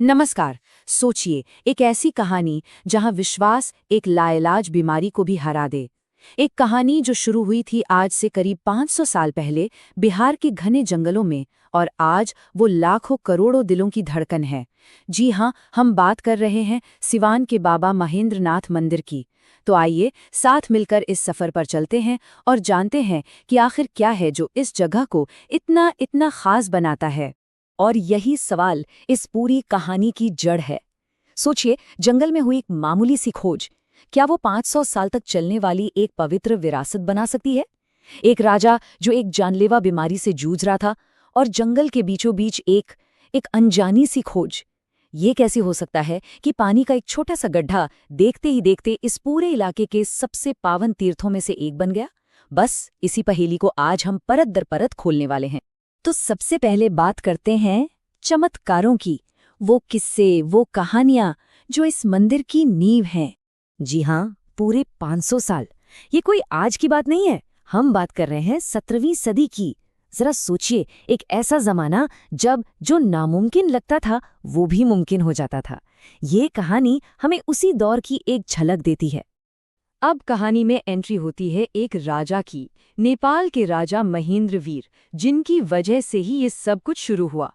नमस्कार। सोचिए, एक ऐसी कहानी जहां विश्वास एक लाइलाज बीमारी को भी हरा दे। एक कहानी जो शुरू हुई थी आज से करीब 500 साल पहले बिहार के घने जंगलों में, और आज वो लाखों करोड़ों दिलों की धड़कन है। जी हाँ, हम बात कर रहे हैं सिवान के बाबा महेंद्रनाथ मंदिर की। तो आइए साथ मिलकर इस सफर पर चलते हैं और जानते हैं कि आखिर क्या है जो इस जगह को इतना इतना खास बनाता है। और यही सवाल इस पूरी कहानी की जड़ है। सोचिए, जंगल में हुई एक मामूली सी खोज क्या वो 500 साल तक चलने वाली एक पवित्र विरासत बना सकती है? एक राजा जो एक जानलेवा बीमारी से जूझ रहा था, और जंगल के बीचों बीच एक अनजानी सी खोज। ये कैसे हो सकता है कि पानी का एक छोटा सा गड्ढा देखते ही देखते इस पूरे इलाके के सबसे पावन तीर्थों में से एक बन गया? बस इसी पहेली को आज हम परत दर परत खोलने वाले हैं। तो सबसे पहले बात करते हैं चमत्कारों की, वो किस्से, वो कहानियां जो इस मंदिर की नींव हैं। जी हाँ, पूरे 500 साल। ये कोई आज की बात नहीं है, हम बात कर रहे हैं 17वीं सदी की। जरा सोचिए, एक ऐसा जमाना जब जो नामुमकिन लगता था वो भी मुमकिन हो जाता था। ये कहानी हमें उसी दौर की एक झलक देती है। अब कहानी में एंट्री होती है एक राजा की, नेपाल के राजा महेंद्रवीर, जिनकी वजह से ही ये सब कुछ शुरू हुआ।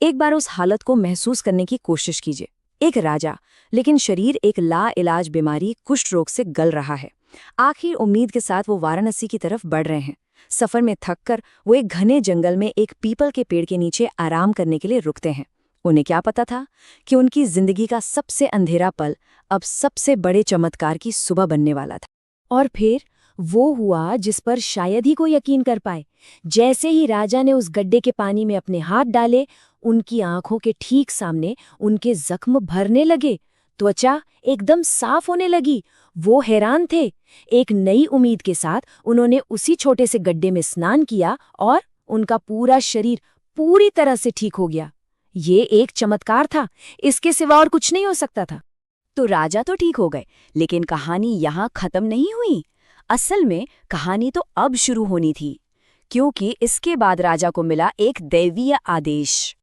एक बार उस हालत को महसूस करने की कोशिश कीजिए। एक राजा, लेकिन शरीर एक लाइलाज बीमारी कुष्ठ रोग से गल रहा है। आखिर उम्मीद के साथ वो वाराणसी की तरफ बढ़ रहे हैं। सफर में थककर वो एक घने जंगल में एक पीपल के पेड़ के नीचे आराम करने के लिए रुकते हैं। उन्हें क्या पता था कि उनकी जिंदगी का सबसे अंधेरा पल अब सबसे बड़े चमत्कार की सुबह बनने वाला था। और फिर वो हुआ जिस पर शायद ही कोई यकीन कर पाए। जैसे ही राजा ने उस गड्ढे के पानी में अपने हाथ डाले, उनकी आंखों के ठीक सामने उनके जख्म भरने लगे, त्वचा एकदम साफ होने लगी। वो हैरान थे। एक नई उम्मीद के साथ उन्होंने उसी छोटे से गड्ढे में स्नान किया और उनका पूरा शरीर पूरी तरह से ठीक हो गया। ये एक चमत्कार था, इसके सिवा और कुछ नहीं हो सकता था। तो राजा तो ठीक हो गए, लेकिन कहानी यहाँ खत्म नहीं हुई। असल में कहानी तो अब शुरू होनी थी, क्योंकि इसके बाद राजा को मिला एक दैवीय आदेश।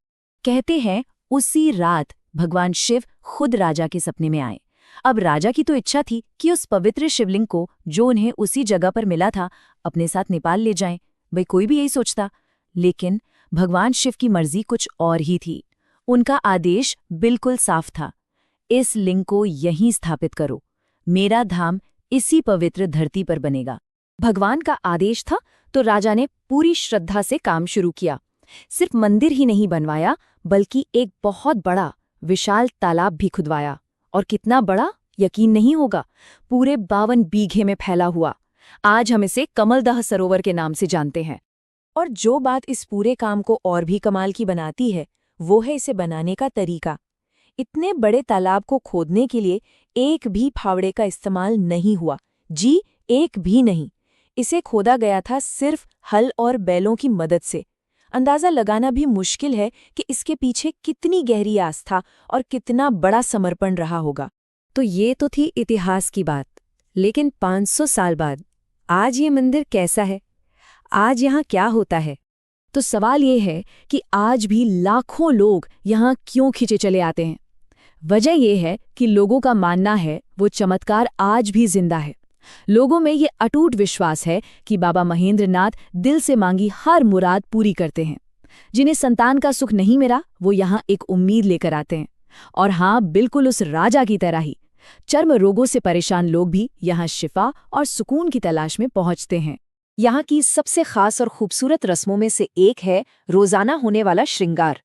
कहते हैं उसी रात भगवान शिव खुद राजा के सपने में आए। अब राजा की तो इच्छा थी कि उस पवित्र शिवलिंग को, जो उन्हें उसी जगह पर मिला था, अपने साथ नेपाल ले जाएं। भाई, कोई भी यही सोचता, लेकिन भगवान शिव की मर्जी कुछ और ही थी। उनका आदेश बिल्कुल साफ था, इस लिंग को यहीं स्थापित करो, मेरा धाम इसी पवित्र धरती पर बनेगा। भगवान का आदेश था, तो राजा ने पूरी श्रद्धा से काम शुरू किया। सिर्फ मंदिर ही नहीं बनवाया, बल्कि एक बहुत बड़ा विशाल तालाब भी खुदवाया। और कितना बड़ा, यकीन नहीं होगा, पूरे 52 बीघे में फैला हुआ। आज हम इसे कमलदह सरोवर के नाम से जानते हैं। और जो बात इस पूरे काम को और भी कमाल की बनाती है, वो है इसे बनाने का तरीका। इतने बड़े तालाब को खोदने के लिए एक भी फावड़े का इस्तेमाल नहीं हुआ। जी, एक भी नहीं। इसे खोदा गया था सिर्फ हल और बैलों की मदद से। अंदाजा लगाना भी मुश्किल है कि इसके पीछे कितनी गहरी आस्था और कितना बड़ा समर्पण रहा होगा। तो ये तो थी इतिहास की बात, लेकिन 500 साल बाद आज ये मंदिर कैसा है? आज यहाँ क्या होता है? तो सवाल ये है कि आज भी लाखों लोग यहाँ क्यों खिंचे चले आते हैं? वजह यह है कि लोगों का मानना है वो चमत्कार आज भी जिंदा है। लोगों में ये अटूट विश्वास है कि बाबा महेंद्रनाथ दिल से मांगी हर मुराद पूरी करते हैं। जिन्हें संतान का सुख नहीं मिला, वो यहाँ एक उम्मीद लेकर आते हैं। और हाँ, बिल्कुल उस राजा की तरह ही चर्म रोगों से परेशान लोग भी यहाँ शिफा और सुकून की तलाश में पहुँचते हैं। यहाँ की सबसे खास और खूबसूरत रस्मों में से एक है रोजाना होने वाला श्रृंगार।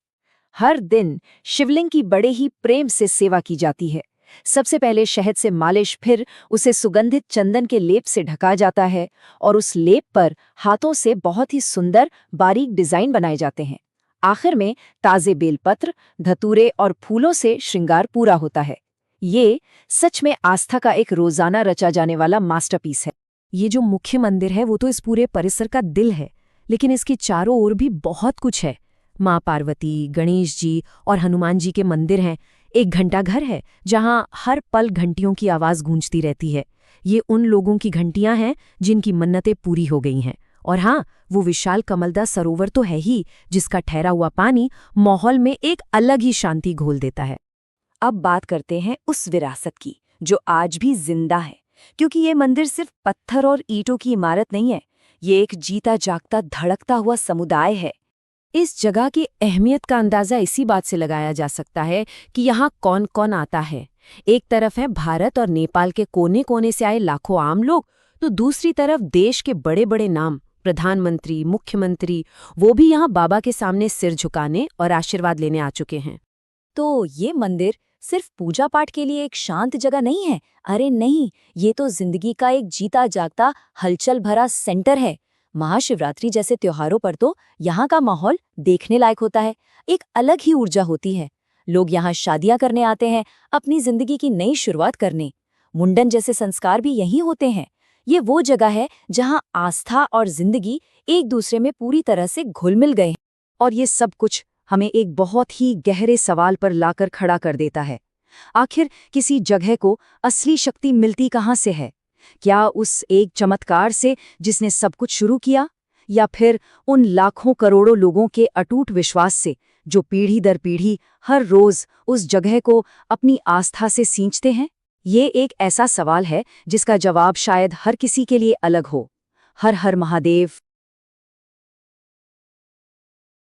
हर दिन शिवलिंग की बड़े ही प्रेम से सेवा की जाती है। सबसे पहले शहद से मालिश, फिर उसे सुगंधित चंदन के लेप से ढका जाता है, और उस लेप पर हाथों से बहुत ही सुंदर बारीक डिजाइन बनाए जाते हैं। आखिर में ताजे बेलपत्र, धतूरे और फूलों से श्रृंगार पूरा होता है। ये सच में आस्था का एक रोजाना रचा जाने वाला मास्टरपीस है। ये जो मुख्य मंदिर है वो तो इस पूरे परिसर का दिल है, लेकिन इसके चारों ओर भी बहुत कुछ है। माँ पार्वती, गणेश जी और हनुमान जी के मंदिर हैं। एक घंटाघर है जहां हर पल घंटियों की आवाज गूंजती रहती है। ये उन लोगों की घंटियां हैं जिनकी मन्नतें पूरी हो गई हैं। और हाँ, वो विशाल कमलदा सरोवर तो है ही, जिसका ठहरा हुआ पानी माहौल में एक अलग ही शांति घोल देता है। अब बात करते हैं उस विरासत की जो आज भी जिंदा है, क्योंकि ये मंदिर सिर्फ पत्थर और ईंटों की इमारत नहीं है, ये एक जीता जागता धड़कता हुआ समुदाय है। इस जगह की अहमियत का अंदाजा इसी बात से लगाया जा सकता है कि यहाँ कौन कौन आता है। एक तरफ है भारत और नेपाल के कोने कोने से आए लाखों आम लोग, तो दूसरी तरफ देश के बड़े बड़े नाम, प्रधानमंत्री, मुख्यमंत्री, वो भी यहाँ बाबा के सामने सिर झुकाने और आशीर्वाद लेने आ चुके हैं। तो ये मंदिर सिर्फ पूजा पाठ के लिए एक शांत जगह नहीं है, अरे नहीं, ये तो जिंदगी का एक जीता जागता हलचल भरा सेंटर है। महाशिवरात्रि जैसे त्योहारों पर तो यहाँ का माहौल देखने लायक होता है, एक अलग ही ऊर्जा होती है। लोग यहाँ शादियां करने आते हैं, अपनी जिंदगी की नई शुरुआत करने। मुंडन जैसे संस्कार भी यहीं होते हैं। ये वो जगह है जहाँ आस्था और जिंदगी एक दूसरे में पूरी तरह से घुल मिल गए हैं। और ये सब कुछ हमें एक बहुत ही गहरे सवाल पर लाकर खड़ा कर देता है। आखिर किसी जगह को असली शक्ति मिलती कहाँ से है? क्या उस एक चमत्कार से जिसने सब कुछ शुरू किया, या फिर उन लाखों करोड़ों लोगों के अटूट विश्वास से जो पीढ़ी दर पीढ़ी हर रोज उस जगह को अपनी आस्था से सींचते हैं? ये एक ऐसा सवाल है जिसका जवाब शायद हर किसी के लिए अलग हो। हर हर महादेव।